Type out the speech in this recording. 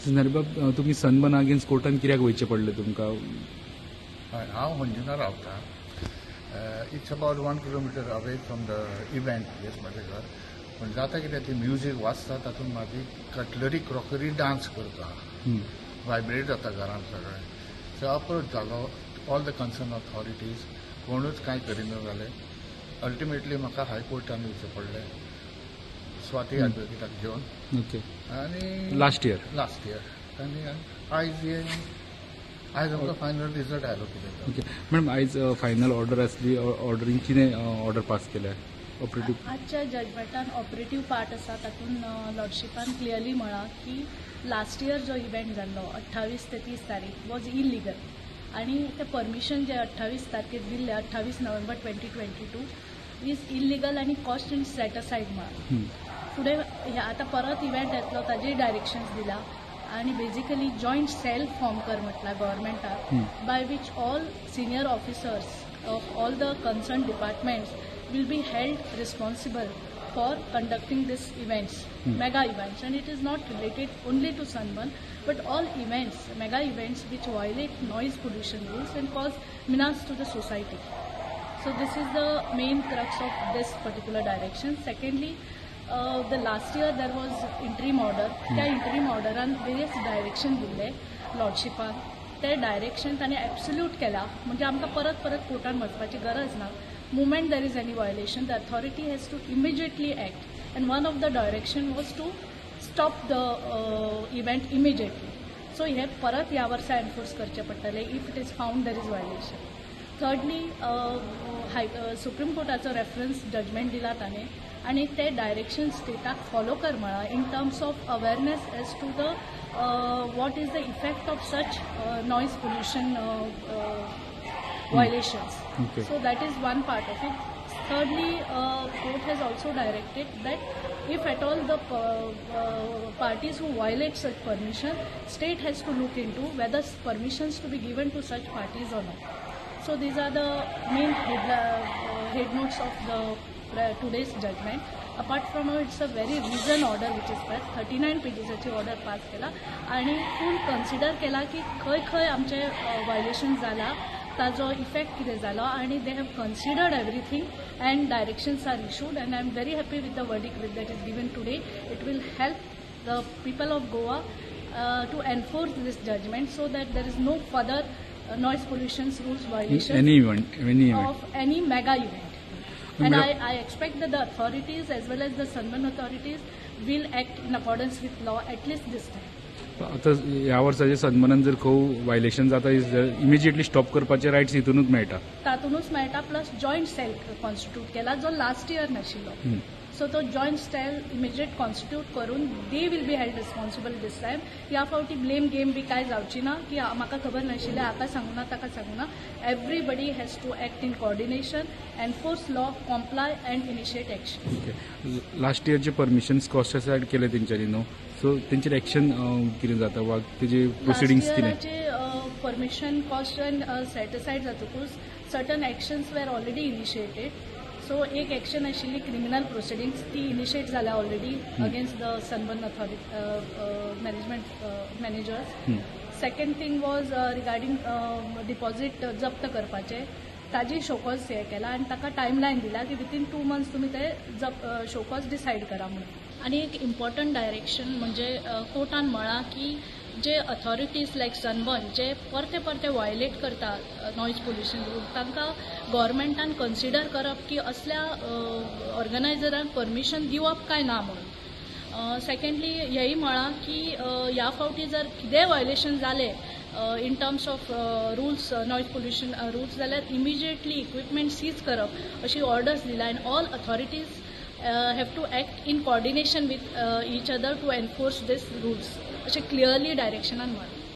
नरबाब तुम्ही sunburn against कोर्टान कित्याक वयचें पडलें तुमकां? हांव मंजुना रावतां. It's about 1 kilometre away from the event place म्हजें घर. पूण जाता कितें ती म्युजीक वाजता तातूंत म्हाजी कटलरी क्रॉकरी डान्स करता, वायब्रेट जाता घरांत सगळें. सो अप्रोच जालो ऑल द कन्सर्न ऑथॉरिटीज, कोणूच कांय करिना जालें. अल्टिमेटली म्हाका हायकोर्टान वयचें पडलें स्वाती एडवोकेटाक घेवन. ओके. आनी लास्ट इयर आनी आयज आमकां फायनल रिजल्ट आयलो कितें. ओके मॅडम, आयज फायनल ऑर्डर आसली. ऑर्डरीन कितें ऑर्डर पास केल्या? ऑपरेटिव्ह आजच्या जजमेंटान ऑपरेटिव्ह पार्ट आसा तातूंत लॉर्डशिपान क्लियरली म्हळा की लास्ट इयर जो इव्हेंट जाल्लो 28 ते 30 तारीख वॉज इलिगल आनी ते परमिशन जे 28 तारखेर दिल्ले 28 नोव्हेंबर 2022 इज इलिगल आनी कॉस्ट एंड सेट असायड म्हळा. फुडें आतां परत इव्हेंट येतलो ताजेय डायरेक्शन्स दिला आनी बेजिकली जॉयंट सेल फॉर्म कर म्हटलां गव्हर्मेंटाक, by which all senior officers of all the concern departments will be held responsible for conducting these events, mega events, and it is not related only to Sunburn but all events, mega events which violate noise pollution rules and cause menace to the society. So this is the main crux of this particular direction. Secondly, the last year there was interim order. त्या interim orderan various direction दिले लॉर्डशिपान. ते direction ताणें absolute केला, म्हणजे आमकां परत परत कोर्टान वचपाची गरज ना. Moment there is any violation, the authority has to immediately act, and one of the direction was to stop the event immediately. So हे परत ह्या वर्सा एनफोर्स करचे पडटले if it is found there is violation. Thirdly, supreme कोर्टाचो reference judgment दिला ताणें आनी ते डायरेक्शन स्टेटाक फॉलो कर म्हळा in terms of awareness as to the what is the effect of such noise pollution violations. Okay. So that is one part of it. Thirdly, court has also directed that if at all the parties who violate such permission, state has to look into whether permissions to be given to such parties or not. So these are the main head notes of the today's judgment. Apart from it, it's a very reason order which is passed. 39 pages order pass केला आणि फुल consider केला की खंय खंय आमचे violation जाला, ताजो effect कितें जालो, आनी they have considered everything and directions are issued and I am very happy with the verdict that is given today. It will help the people of Goa to enforce this judgement so that there is no further noise pollution rules violation of any mega event. And I expect that the authorities as well as the Sunburn authorities will act in accordance with law at least this time. आता ह्या वर्साचे सनबर्नान जर खंय violation जाता immediately stop करपाचे rights हितूनच मेळटा. तातूनच मेळटा plus joint sale constitute केला जो लास्ट इयर नाशिल्लो. सो तो जॉयंट सेल इमिजिएट कॉन्स्टिट्यूट करून they will be held responsible this time. ह्या फावटी ब्लेम गेम बी काय जावची ना की म्हाका खबर नाशिल्लें हाका सांगूना ताका सांगूना. Everybody has to act in coordination, enforce law, comply and initiate action. Last इयरचे परमिशन्स कॉस्ट असायड केले तेंच्यांनी न्हू, सो तेंचेर एक्शन कितें जाता वा तेजे प्रोसिडींग्स कितें? परमिशन कॉस्ट अँड सेट असायड जातकूच सर्टन एक्शन्स वेर ऑलरेडी इनिशिएटेड. सो एक एक्शन आशिल्ली क्रिमिनल प्रोसिडिंग्स ती इनिशिएट जाल्या already against the sunburn authority managers. Second thing was regarding deposit जप्त करपाचे, ताजी शोकॉज हे केला आनी ताका टायमलायन दिला की विथीन 2 months तुमी ते शोकॉज डिसायड करा म्हणून. आनी एक इम्पॉर्टंट डायरेक्शन म्हणजे कोर्टान म्हळा की जे अथॉरिटीज लायक सनबर्न जे परते परते वायलेट करता नॉयज पोल्युशन रूल तांकां गव्हर्मेंटान कन्सिडर करप की असल्या ऑर्गनायझरांक परमिशन दिवप काय ना म्हणून. सेकंडली हेय म्हळा की ह्या फावटी जर कितेंय वायलेशन जालें in terms of rules noise pollution rules जाल्यार इमिजिएटली इक्विपमेंट सीज करप अशी ऑर्डर्स दिला. End all authorities have to act in coordination with each other to enforce these rules. अशें क्लियरली डायरेक्शनान म्हळां.